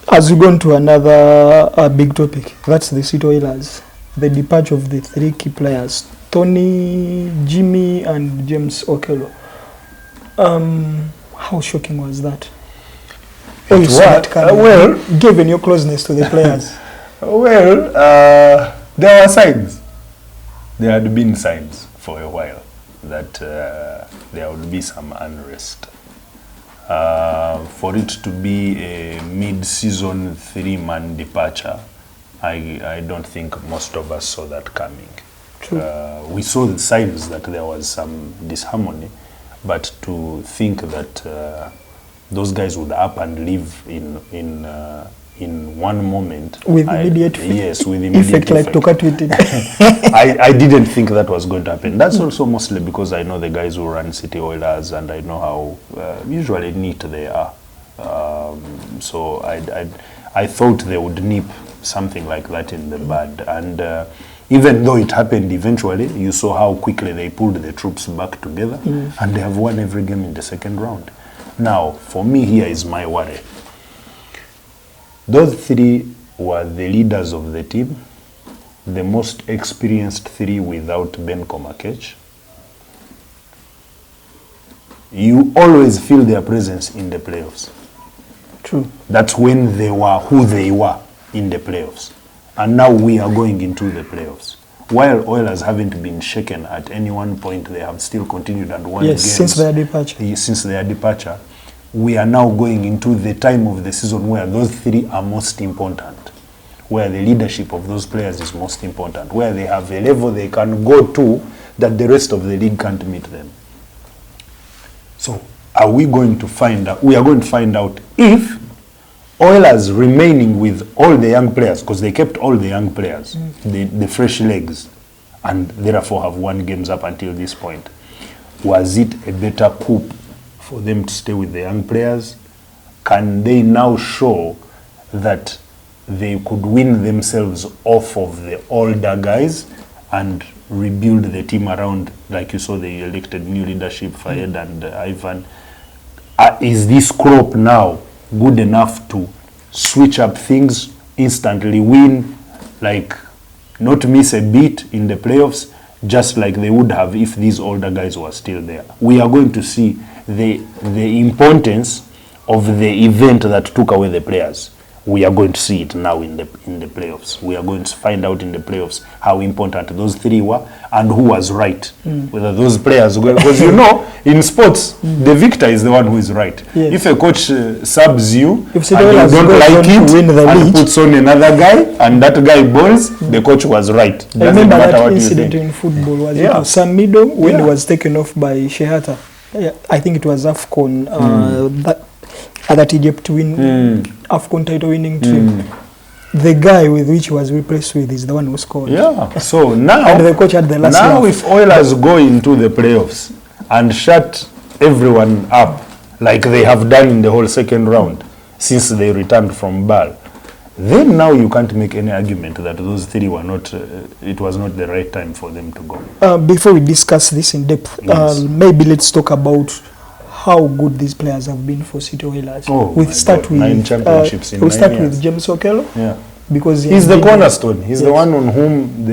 As we go on to another big topic, that's the City Oilers. The departure of the three key players, Tony, Jimmy, and James Okello. How shocking was that? Well, given your closeness to the players. Well, there were signs. There had been signs for a while that there would be some unrest. For it to be a mid-season 3-man departure, I don't think most of us saw that coming. True. We saw the signs that there was some disharmony, but to think that those guys would up and leave in one moment with immediate effect, like Tokatwiti. I didn't think that was going to happen. That's also mostly because I know the guys who run City Oilers and I know how usually neat they are. So I thought they would nip something like that in the bud. And even though it happened eventually, you saw how quickly they pulled the troops back together and they have won every game in the second round. Now, for me, here is my worry. Those three were the leaders of the team, the most experienced three without Ben Komakech. You always feel their presence in the playoffs. True. That's when they were who they were in the playoffs. And now we are going into the playoffs. While Oilers haven't been shaken at any one point, they have still continued and won games. Since their departure. Since their departure. We are now going into the time of the season where those three are most important, where the leadership of those players is most important, where they have a level they can go to that the rest of the league can't meet them. So are we going to find out? We are going to find out if Oilers remaining with all the young players, because they kept all the young players, the fresh legs, and therefore have won games up until this point. Was it a better coup for them to stay with the young players? Can they now show that they could win themselves off of the older guys and rebuild the team around, like you saw they elected new leadership, Fayed and Ivan? Is this crop now good enough to switch up things, instantly win, like not miss a beat in the playoffs, just like they would have if these older guys were still there? We are going to see the importance of the event that took away the players. We are going to see it now in the playoffs. We are going to find out in the playoffs how important those three were and who was right. Whether those players, because you know, in sports, the victor is the one who is right. Yes. If a coach subs you and you don't like it and puts on another guy and that guy balls, the coach was right. I remember that incident in football was it Sam Mido when he was taken off by Shehata. I think it was AFCON that Egypt win AFCON title winning team. The guy with which he was replaced with is the one who scored. Yeah. So now and the coach had the last now laugh. If Oilers go into the playoffs and shut everyone up like they have done in the whole second round since they returned from Bal, then now you can't make any argument that those three were not, it was not the right time for them to go. Before we discuss this in depth, maybe let's talk about how good these players have been for City Oilers. We'll start with 9 championships in 9 years. With James Okello. Yeah. Because he's the cornerstone. He's the one on whom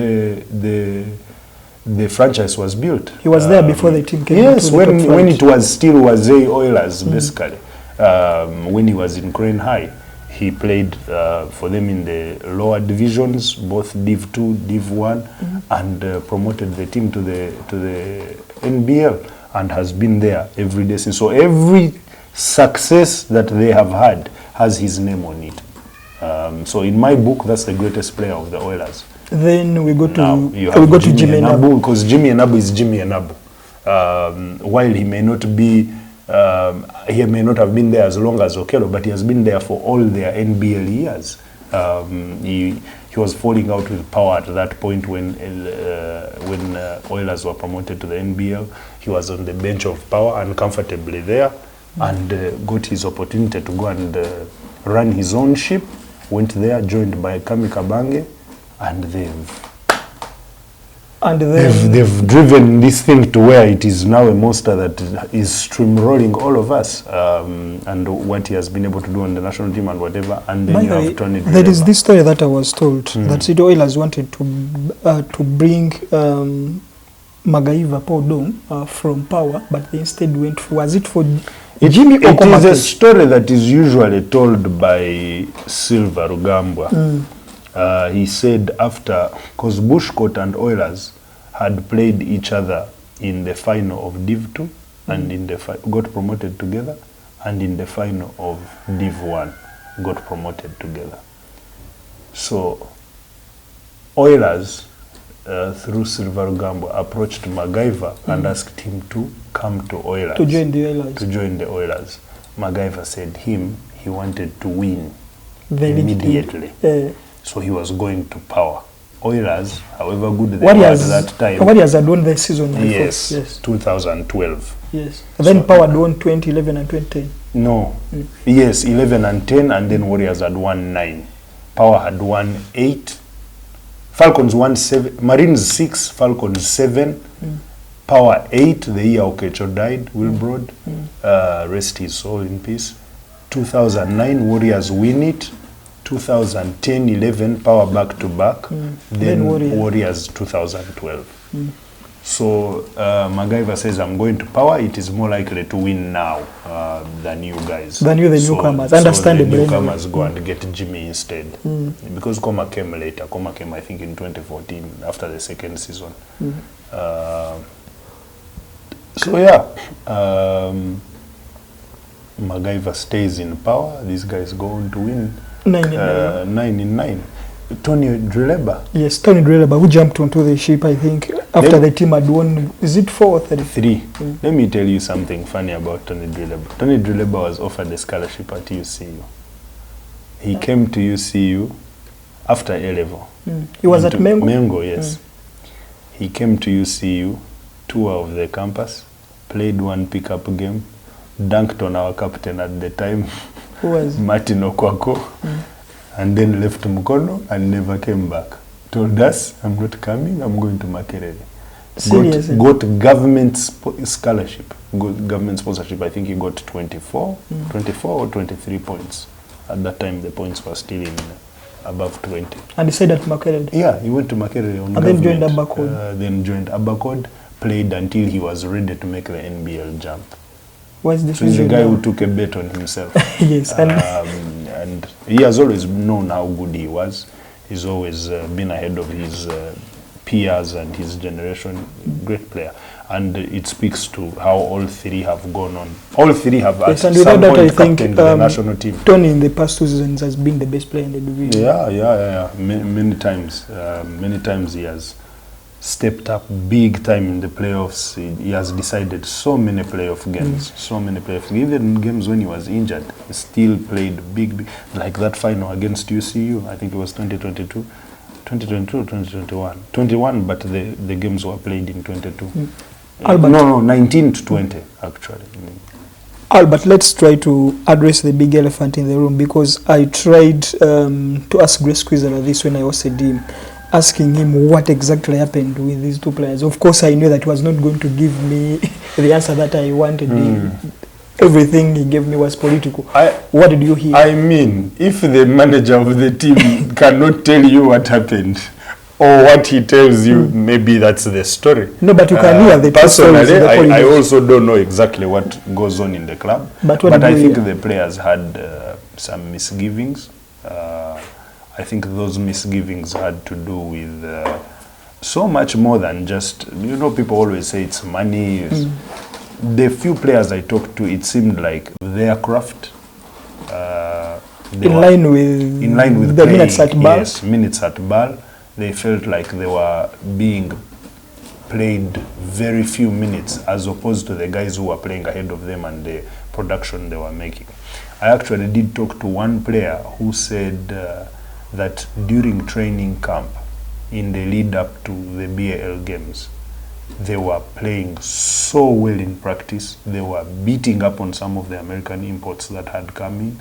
the franchise was built. He was there before the team came. Yes, when it was still Wazee Oilers, basically. When he was in Crane High, he played for them in the lower divisions, both Div 2, Div 1, and promoted the team to the NBL, and has been there every day since. So every success that they have had has his name on it. So in my book, that's the greatest player of the Oilers. Then we go to Jimmy Enabu, because Jimmy Enabu is Jimmy Enabu. While he may not be, he may not have been there as long as Okello, but he has been there for all their NBL years. He was falling out with power at that point when Oilers were promoted to the NBL. He was on the bench of power and comfortably there, and got his opportunity to go and run his own ship. Went there, joined by Kami Kabange, and they've And then they've driven this thing to where it is now a monster that is steamrolling all of us, and what he has been able to do on the national team and whatever. And then you have Tonny Drilleba. There is this story that I was told that City Oilers wanted to bring Magaiva Podong from Power, but they instead went for, was it for Jimmy It is a story that is usually told by Silva Rugambwa. He said after, because Bushcoat and Oilers had played each other in the final of Div 2 and in the got promoted together, and in the final of Div 1 got promoted together. So Oilers through Silva Rugambwa approached Magaiva and asked him to come to Oilers. To join the Oilers. To join the Oilers. Magaiva said he wanted to win immediately. So he was going to Power. Oilers, however good they were at that time. Warriors had won the season before. Yes, 2012. Yes. Then so, Power had won 2011 and 2010. No. Yes, 11 and 10, and then Warriors had won 9. Power had won 8. Falcons won 7. Marines 6, Falcons 7. Power 8, the year Okello died, Wilbrod. Rest his soul in peace. 2009, Warriors win it. 2010-11, Power back to back. Then Warriors 2012. So Magaiva says, I'm going to Power. It is more likely to win now than you guys. Than you, the newcomers. Understandable. So the newcomers go and get Jimmy instead. Because Koma came later. Koma came, I think, in 2014 after the second season. So yeah, Magaiva stays in Power. These guys go on to win 9 in 9. Tonny Drilleba. Yes, Tonny Drilleba, who jumped onto the ship, I think, after the team had won, is it 4 or 3? Let me tell you something funny about Tonny Drilleba. Tonny Drilleba was offered a scholarship at UCU. He came to UCU after A-level. He was at Mengo? Mengo, yes. He came to UCU, tour of the campus, played one pickup game, dunked on our captain at the time, who was Martin Okwako, and then left Mukono and never came back. Told us, I'm not coming, I'm going to Makerere. Got government scholarship, got government sponsorship. I think he got 24 or 23 points. At that time, the points were still in above 20. And he said at Makerere? Yeah, he went to Makerere on and government. Then joined Abacode. Then joined Abacode, played until he was ready to make the NBL jump. What's this? So he's the guy who took a bet on himself. Yes. And he has always known how good he was. He's always been ahead of his peers and his generation. Great player. And it speaks to how all three have gone on. All three have at some point captained the national team. Tonny in the past 2 seasons has been the best player in the division. Yeah. Many times. Many times he has stepped up big time in the playoffs. He has decided so many playoff games. Even games when he was injured, he still played big, like that final against UCU. I think it was 2022 or 2021. 21, but the games were played in 22. No, 19 to 20, actually. Albert, let's try to address the big elephant in the room, because I tried to ask Grace Quizzer this when I was at him, asking him what exactly happened with these 2 players. Of course, I knew that he was not going to give me the answer that I wanted. Everything he gave me was political. What did you hear? I mean, if the manager of the team cannot tell you what happened, or what he tells you, maybe that's the story. No, but you can hear the personally, I also don't know exactly what goes on in the club. But I think the players had some misgivings. I think those misgivings had to do with so much more than just, people always say it's money. The few players I talked to, it seemed like their craft. In line with the minutes at Ball? Yes, minutes at Ball. They felt like they were being played very few minutes as opposed to the guys who were playing ahead of them and the production they were making. I actually did talk to one player who said that during training camp, in the lead up to the BAL games, they were playing so well in practice. They were beating up on some of the American imports that had come in.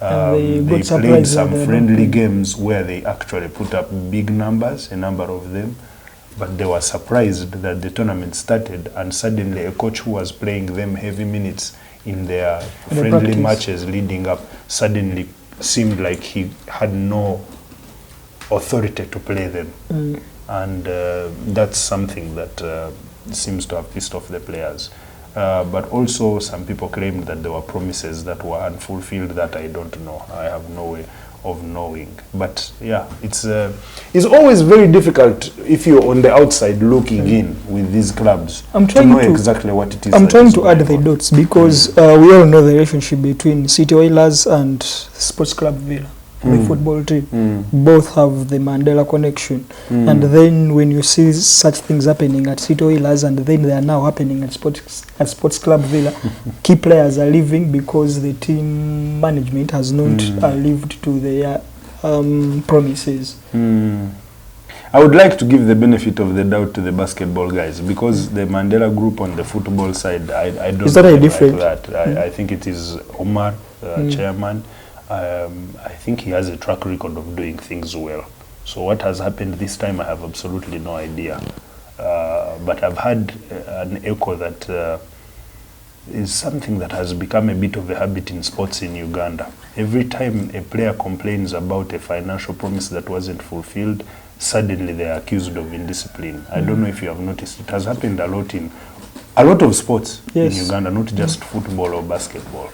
They played some friendly games where they actually put up big numbers, a number of them. but they were surprised that the tournament started and suddenly a coach who was playing them heavy minutes in their friendly matches leading up suddenly seemed like he had no authority to play them. And that's something that seems to have pissed off the players. But also some people claimed that there were promises that were unfulfilled that I don't know. I have no way of knowing. But yeah, it's always very difficult if you're on the outside looking in with these clubs to know exactly what it is. I'm trying to add the dots because we all know the relationship between City Oilers and Sports Club Villa. The football team, both have the Mandela connection, and then when you see such things happening at City Oilers and then they are now happening at Sports Club Villa, key players are leaving because the team management has not lived to their promises. I would like to give the benefit of the doubt to the basketball guys because the Mandela group on the football side, I don't. Is that a different? Like that. I think it is Omar, chairman. I think he has a track record of doing things well. So what has happened this time, I have absolutely no idea. But I've had an echo that is something that has become a bit of a habit in sports in Uganda. Every time a player complains about a financial promise that wasn't fulfilled, suddenly they are accused of indiscipline. I don't know if you have noticed. It has happened a lot of sports in Uganda, not just football or basketball.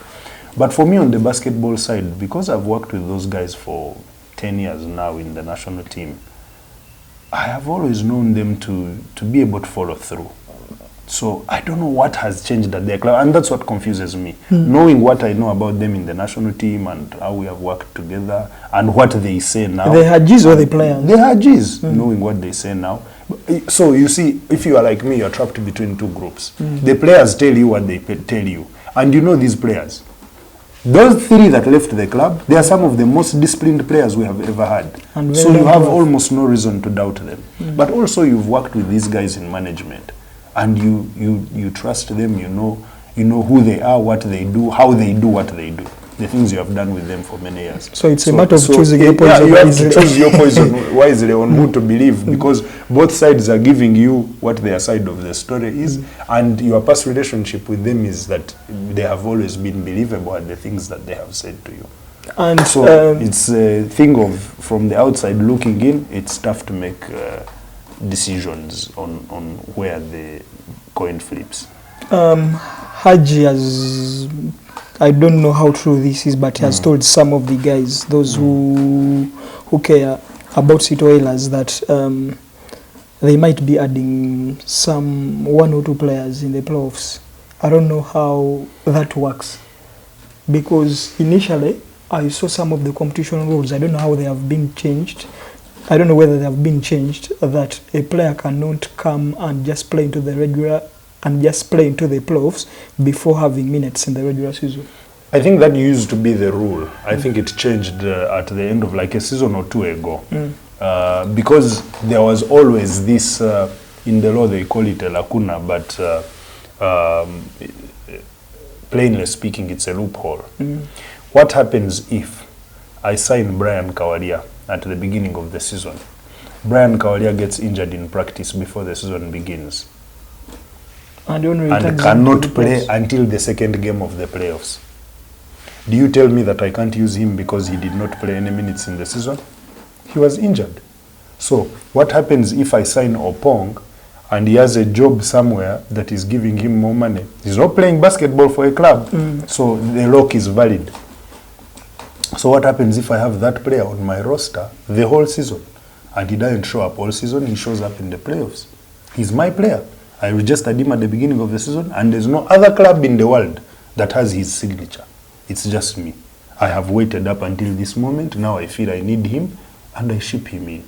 But for me on the basketball side, because I've worked with those guys for 10 years now in the national team, I have always known them to be able to follow through. So I don't know what has changed at their club, and that's what confuses me. Knowing what I know about them in the national team and how we have worked together and what they say now. They had G's or the players? They had G's, knowing what they say now. So you see, if you are like me, you're trapped between two groups. The players tell you what they tell you. And you know these players. Those three that left the club, they are some of the most disciplined players we have ever had. So you have almost no reason to doubt them. But also you've worked with these guys in management, and you trust them. You know who they are, what they do, how they do what they do. The things you have done with them for many years. So it's a matter of choosing your poison. You have to choose your poison wisely on who to believe, because both sides are giving you what their side of the story is, and your past relationship with them is that they have always been believable at the things that they have said to you. And so it's a thing of, from the outside looking in, it's tough to make decisions on where the coin flips. Haji has, I don't know how true this is, but he has told some of the guys, those who care about City Oilers, that they might be adding one or two players in the playoffs. I don't know how that works, because initially I saw some of the competition rules. I don't know how they have been changed. I don't know whether they have been changed, that a player cannot come and just play into the regular and just play into the playoffs before having minutes in the regular season. I think that used to be the rule. I think it changed at the end of like a season or two ago. Because there was always this, in the law they call it a lacuna, but plainly speaking, it's a loophole. What happens if I sign Brian Kawalia at the beginning of the season? Brian Kawalia gets injured in practice before the season begins, and cannot play until the second game of the playoffs. Do you tell me that I can't use him because he did not play any minutes in the season? He was injured. So what happens if I sign Opong and he has a job somewhere that is giving him more money? He's not playing basketball for a club, so the lock is valid. So what happens if I have that player on my roster the whole season and he doesn't show up all season, he shows up in the playoffs? He's my player. I registered him at the beginning of the season, and there's no other club in the world that has his signature. It's just me. I have waited up until this moment. Now I feel I need him, and I ship him in.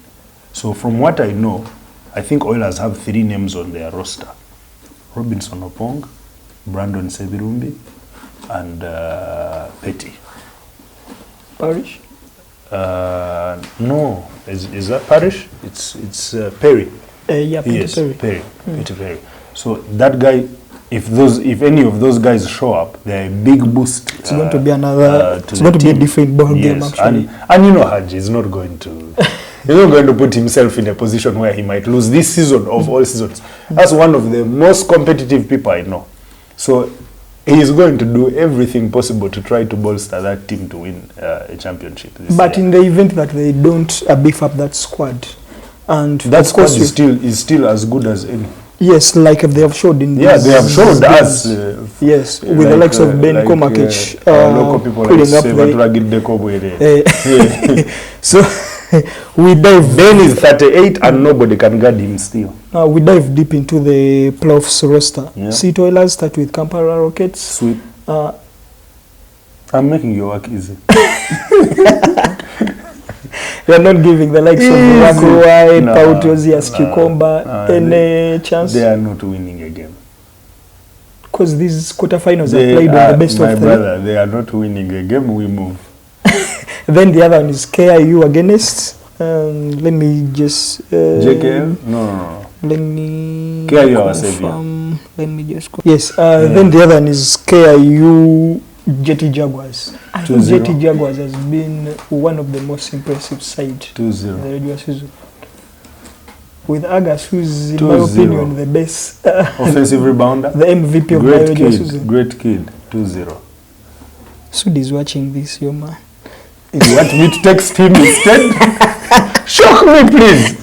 So from what I know, I think Oilers have 3 names on their roster: Robinson Opong, Brandon Sebirumbi, and Petty. Parish? No. Is that Parish? It's Perry. Yeah, Petty. Yes, Perry. Petty Perry. So that guy, if any of those guys show up, they're a big boost. It's going to be another. It's going to be a different ball game, actually. And you know, Haji is not going to He's not going to put himself in a position where he might lose this season of all seasons. That's one of the most competitive people I know. So he is going to do everything possible to try to bolster that team to win a championship this But year. in the event that they don't beef up that squad, and That squad is still as good as any. Yes, like they have showed in Yeah, they have showed us. Yes, with the likes of Ben Komakic local people putting up So we dive. Ben is 38 and nobody can guard him still. We dive deep into the playoffs roster. Yeah. Sea Oilers start with Kampala Rockets. Sweet. I'm making your work easy. They are not giving the likes of Wakuwai, Pautozias, Cucumber any chance. They are not winning a game. Because these quarterfinals are played on the best of three. My brother, they are not winning a game. We move. Then the other one is KIU against. Let me just. JKL? No. Let me. KIU our savior. Let me just. Yes. Then the other one is KIU. Jetty Jaguars. I think Jetty Jaguars has been one of the most impressive sides in the regular season. With Agas, who's in my opinion the best offensive rebounder, the MVP of the regular season. Great kid. 2-0. Sud is watching this, your man. You want me to text him instead? Shock me, please.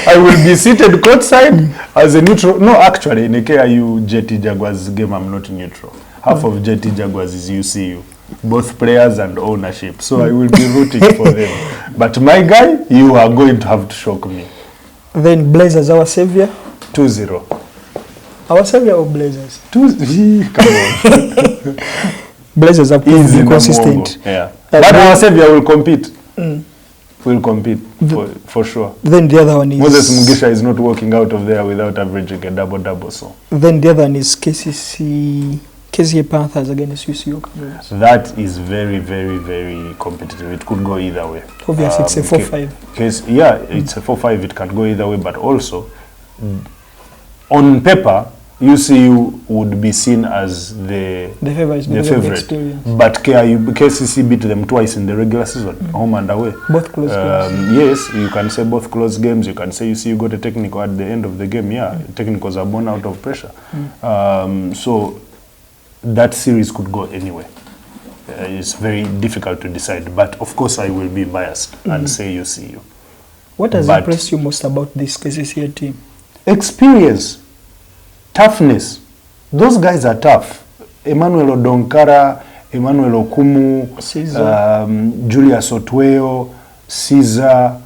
I will be seated courtside as a neutral. No, actually, in a KIU Jetty Jaguars game, I'm not neutral. Half of Jetty Jaguars is UCU, both players and ownership. So I will be rooting for them. But my guy, you are going to have to shock me. Then Blazers, our savior. 2-0. Our savior or Blazers? 2-0. Come on. Blazers are pretty consistent. Yeah. But our savior will compete. Will compete for sure. Then the other one is Moses Mugisha is not walking out of there without averaging a double-double. So then the other one is KCCA Panthers against UCO Cowboys. That is very, very, very competitive. It could go either way. Obviously, it's a 4-5. Yeah, it's a 4-5. It can go either way, but also on paper, UCU would be seen as the favorite. But KCC beat them twice in the regular season, home and away. Both close games. Yes, you can say both close games. You can say UCU got a technical at the end of the game. Yeah, technicals are born out of pressure. So that series could go anywhere. It's very difficult to decide. But of course, I will be biased and say UCU. What has impressed you most about this KCCA team? Experience. Toughness. Those guys are tough. Emmanuel Odonkara, Emmanuel Okumu, Julius Otweo, Caesar,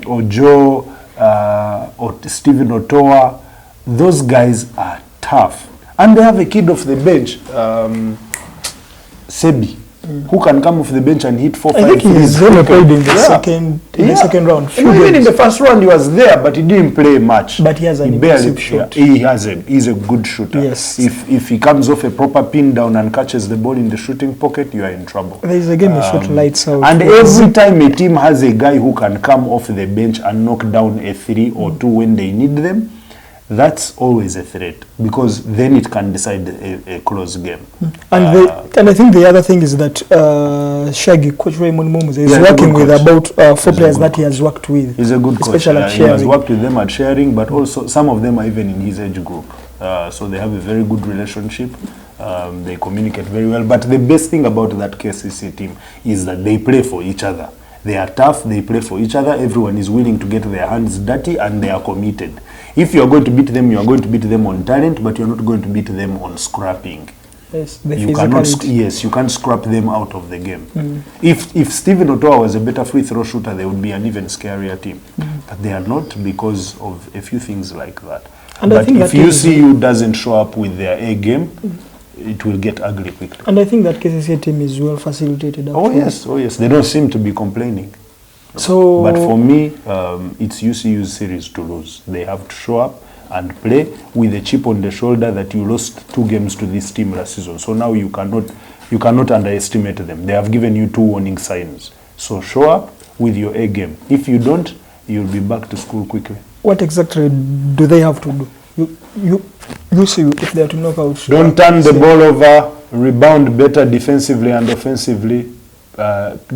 Ojo, Stephen Otoa. Those guys are tough. And they have a kid off the bench, Sebi, who can come off the bench and hit 4-5 threes. I think he's really played in the second round. Even in the first round he was there, but he didn't play much. But he has an impressive shot. He's a good shooter. Yes. If he comes off a proper pin down and catches the ball in the shooting pocket, you are in trouble. There is a game he shot lights out. And every time a team has a guy who can come off the bench and knock down a 3 or 2 when they need them, that's always a threat, because then it can decide a close game. And I think the other thing is that Shaggy, Coach Raymond Mumuze, is working with about 4 players that he has worked with. He's a good coach. Especially at he sharing. has worked with them at sharing, but also some of them are even in his age group. So they have a very good relationship. They communicate very well. But the best thing about that KCC team is that they play for each other. They are tough, they play for each other, everyone is willing to get their hands dirty, and they are committed. If you are going to beat them, you are going to beat them on talent, but you are not going to beat them on scrapping. Yes, you can't scrap them out of the game. If Stephen Otoa was a better free throw shooter, they would be an even scarier team. But they are not, because of a few things like that. And but if UCU doesn't show up with their A game, it will get ugly quickly. And I think that KCCA team is well facilitated. Oh yes, they don't seem to be complaining. So, but for me, it's UCU's series to lose. They have to show up and play with a chip on the shoulder that you lost 2 games to this team last season. So now you cannot underestimate them. They have given you 2 warning signs. So show up with your A game. If you don't, you'll be back to school quickly. What exactly do they have to do? UCU, if they are to knock out. Don't turn the ball over. Rebound better defensively and offensively.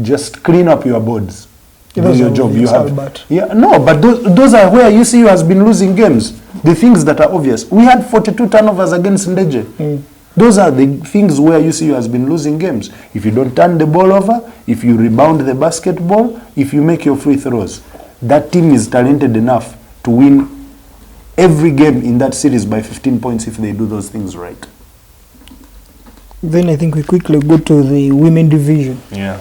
Just clean up your boards. do your job. You have, but those are where UCU has been losing games. The things that are obvious. We had 42 turnovers against Ndeje. Those are the things where UCU has been losing games. If you don't turn the ball over, if you rebound the basketball, if you make your free throws, that team is talented enough to win every game in that series by 15 points if they do those things right. Then I think we quickly go to the women division. Yeah.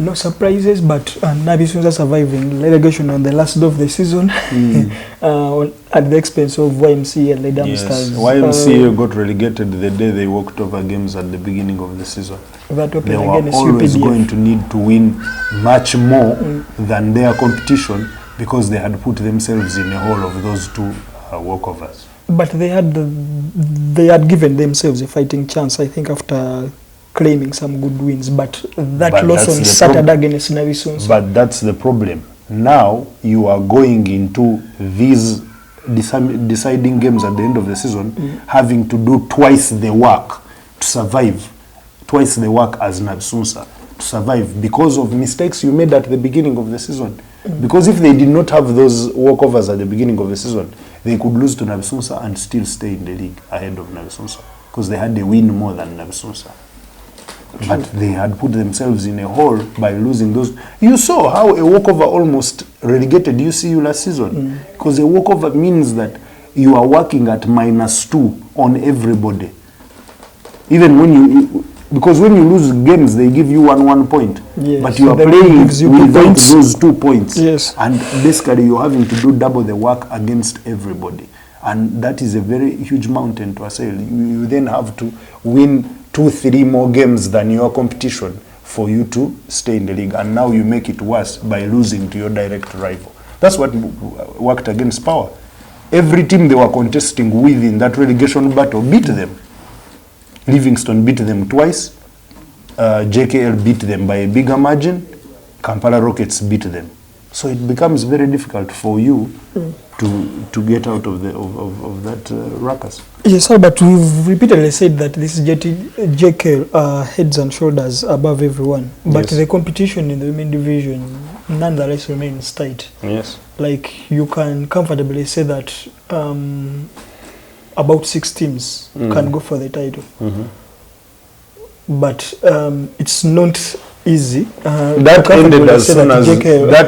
No surprises, but Nabi Sunza surviving relegation on the last day of the season at the expense of YMCA and the Damsters. YMCA got relegated the day they walked over games at the beginning of the season. They were always going to need to win much more than their competition because they had put themselves in a hole of those two walkovers. But they had given themselves a fighting chance, I think, after claiming some good wins, but loss on Saturday against Navisunza. But that's the problem. Now you are going into these deciding games at the end of the season, having to do twice the work to survive, twice the work as Navisunza to survive because of mistakes you made at the beginning of the season. Because if they did not have those walkovers at the beginning of the season, they could lose to Navisunza and still stay in the league ahead of Navisunza because they had a win more than Navisunza. But they had put themselves in a hole by losing those. You saw how a walkover almost relegated UCU last season. Because a walkover means that you are working at -2 on everybody. Even when you, because when you lose games, they give you 1 point. Yes, but you are playing without those 2 points. Yes. And basically you're having to do double the work against everybody. And that is a very huge mountain to assail. You then have to win 2-3 more games than your competition for you to stay in the league, and now you make it worse by losing to your direct rival. That's what worked against Power. Every team they were contesting with in that relegation battle beat them. Livingston beat them twice, JKL beat them by a bigger margin, Kampala Rockets beat them. So it becomes very difficult for you to get out of that ruckus. Yes, sir, but we've repeatedly said that this JKL heads and shoulders above everyone. But the competition in the women division nonetheless remains tight. Yes. Like you can comfortably say that about 6 teams can go for the title. But it's not easy. That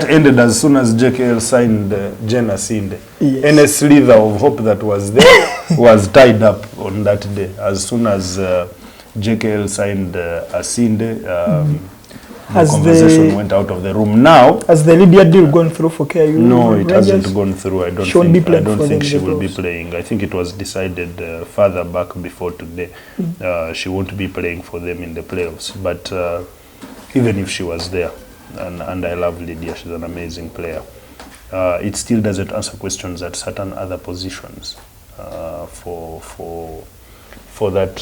ended as soon as JKL signed Jen Asinde. Yes. Any slither of hope that was there was tied up on that day. As soon as JKL signed Asinde, the conversation went out of the room. Now, has the Lydia deal gone through for KU? No, it hasn't gone through. I don't think she will be playing. I think it was decided further back before today. She won't be playing for them in the playoffs. But even if she was there, and I love Lydia, she's an amazing player, it still doesn't answer questions at certain other positions for that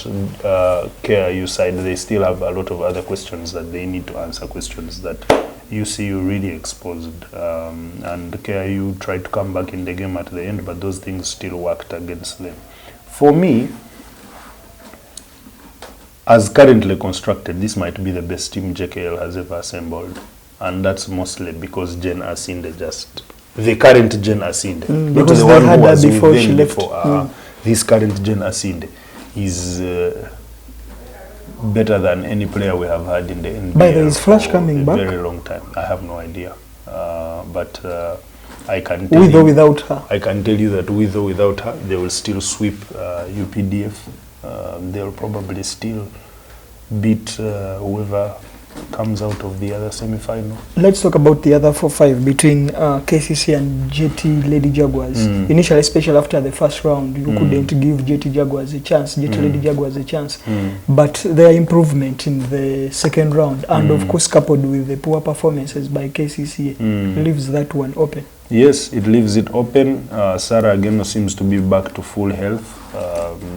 KRU side. They still have a lot of other questions that they need to answer, questions that UCU really exposed. And KRU tried to come back in the game at the end, but those things still worked against them. For me, as currently constructed, this might be the best team JKL has ever assembled. And that's mostly because Jen Asinde the current Jen Asinde, not the one who was before she left. This current Jen Asinde is better than any player we have had in the NBA. By the way, is Flash coming back? Very long time. I have no idea. But I can tell with or without her. I can tell you that with or without her, they will still sweep UPDF. They'll probably still beat whoever comes out of the other semi-final. Let's talk about the other 4-5 between KCC and JT Lady Jaguars. Initially, especially after the first round, you couldn't give JT Jaguars a chance, JT Lady Jaguars a chance. But their improvement in the second round, and of course coupled with the poor performances by KCC, leaves that one open. Yes, it leaves it open. Sarah Ageno seems to be back to full health.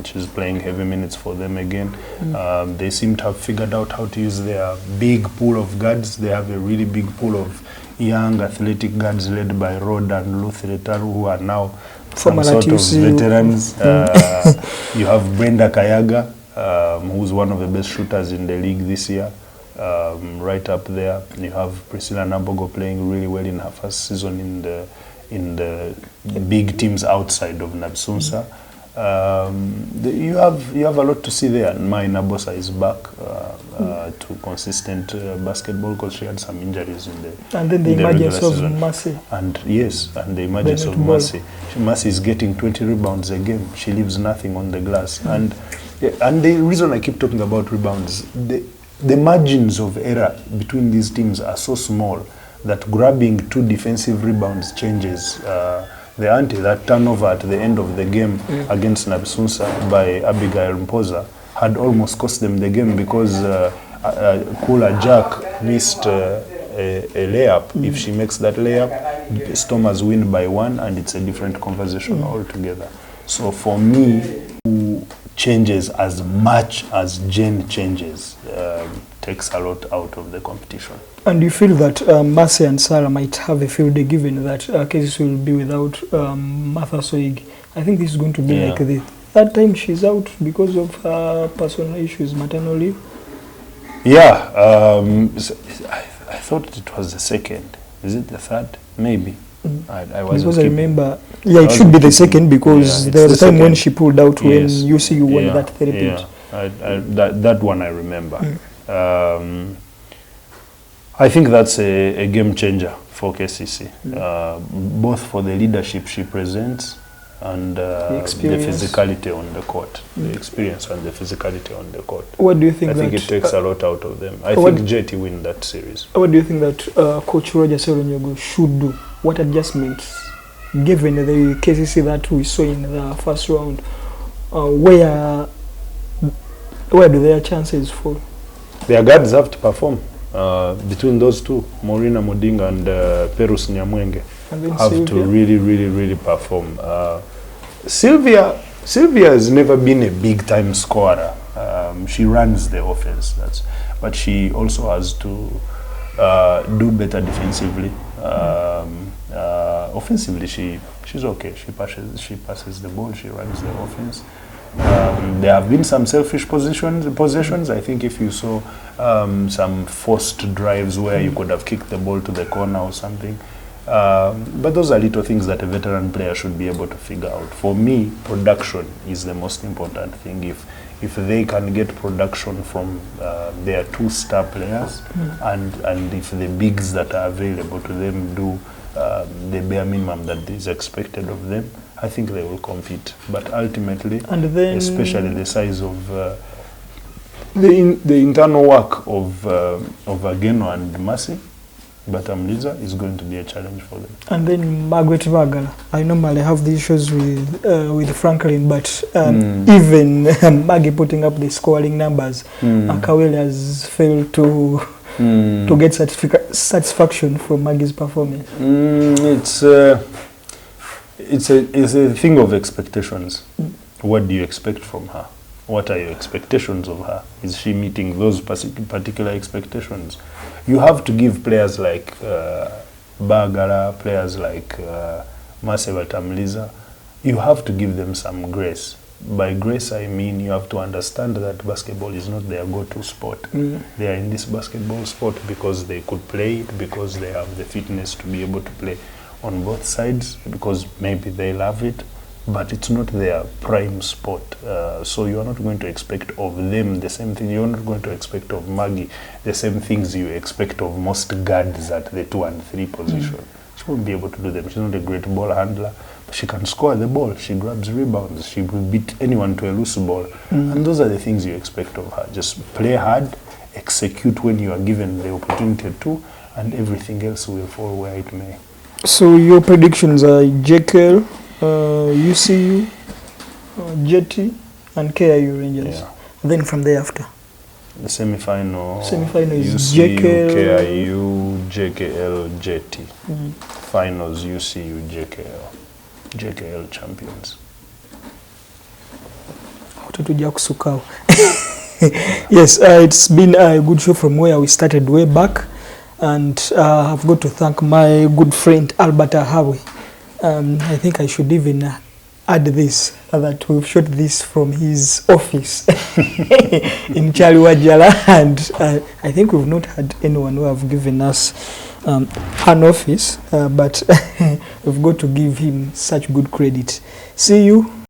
She's playing heavy minutes for them again. They seem to have figured out how to use their big pool of guards. They have a really big pool of young athletic guards led by Rod and Luth Retaru, who are now some sort of veterans. You have Brenda Kayaga, who's one of the best shooters in the league this year. right up there. You have Priscilla Nambogo playing really well in her first season in the big teams outside of Nabsunsa. You have a lot to see there. Mai Nabosa is back to consistent basketball because she had some injuries in the and then the emergence of Mercy. And yes, and the emergence of Mercy. Mercy is getting 20 rebounds a game. She leaves nothing on the glass. And the reason I keep talking about rebounds, the margins of error between these teams are so small that grabbing 2 defensive rebounds changes the ante. That turnover at the end of the game against Nabsunsa by Abigail Mpoza had almost cost them the game because Kula Jack missed a layup. If she makes that layup, Stormers win by 1 and it's a different conversation altogether. So for me, who changes as much as Jen changes takes a lot out of the competition. And you feel that Mercy and Sarah might have a field day given that cases will be without Martha Soig. I think this is going to be like the third time she's out because of personal issues, maternal leave. Yeah, I thought it was the second. Is it the third? Maybe. I wasn't because I remember, it should be the second because there was a time when she pulled out when UCU won that therapy. That one I remember. I think that's a game changer for KCC, both for the leadership she presents and the physicality on the court, the experience and the physicality on the court. What do you think? I think it takes a lot out of them. I think JT win that series. What do you think that Coach Roger Serunyogo should do? What adjustments, given the KCC that we saw in the first round, where do their chances fall? Their guards have to perform. Between those two, Morina Modinga and Perus Nyamwenge have to really perform. Sylvia has never been a big time scorer. She runs the offense, but she also has to do better defensively. Offensively, she's okay. She passes the ball. She runs the offense. There have been some selfish possessions. I think if you saw some forced drives where you could have kicked the ball to the corner or something. But those are little things that a veteran player should be able to figure out. For me, production is the most important thing. If they can get production from their 2 star players and if the bigs that are available to them do the bare minimum that is expected of them, I think they will compete. But ultimately, especially the size of the internal work of Ageno and Mercy, Batamliza is going to be a challenge for them. And then Margaret Vagala. I normally have the issues with Franklin, but even Maggie putting up the scoring numbers, Kaweli has failed to get satisfaction from Maggie's performance. It's a thing of expectations. What do you expect from her? What are your expectations of her? Is she meeting those particular expectations? You have to give players like Bagara, players like Maseva Tamliza, you have to give them some grace. By grace, I mean you have to understand that basketball is not their go-to sport. They are in this basketball sport because they could play it, because they have the fitness to be able to play on both sides, because maybe they love it, but it's not their prime sport. So you are not going to expect of them the same thing. You are not going to expect of Maggie the same things you expect of most guards at the 2 and 3 position. She won't be able to do them. She's not a great ball handler, but she can score the ball. She grabs rebounds. She will beat anyone to a loose ball. And those are the things you expect of her. Just play hard, execute when you are given the opportunity to, and everything else will fall where it may. So your predictions are JKL, UCU, JT, and KIU Rangers. Yeah. Then from there after? The semi-final is UCU, JKL, KIU, JKL, JT. Finals UCU, JKL. JKL champions. Yes, it's been a good show from where we started way back. And I've got to thank my good friend Albert Ahabwe. I think I should even add this, that we've shot this from his office in Chaliwajala, and I think we've not had anyone who have given us an office, but we've got to give him such good credit. See you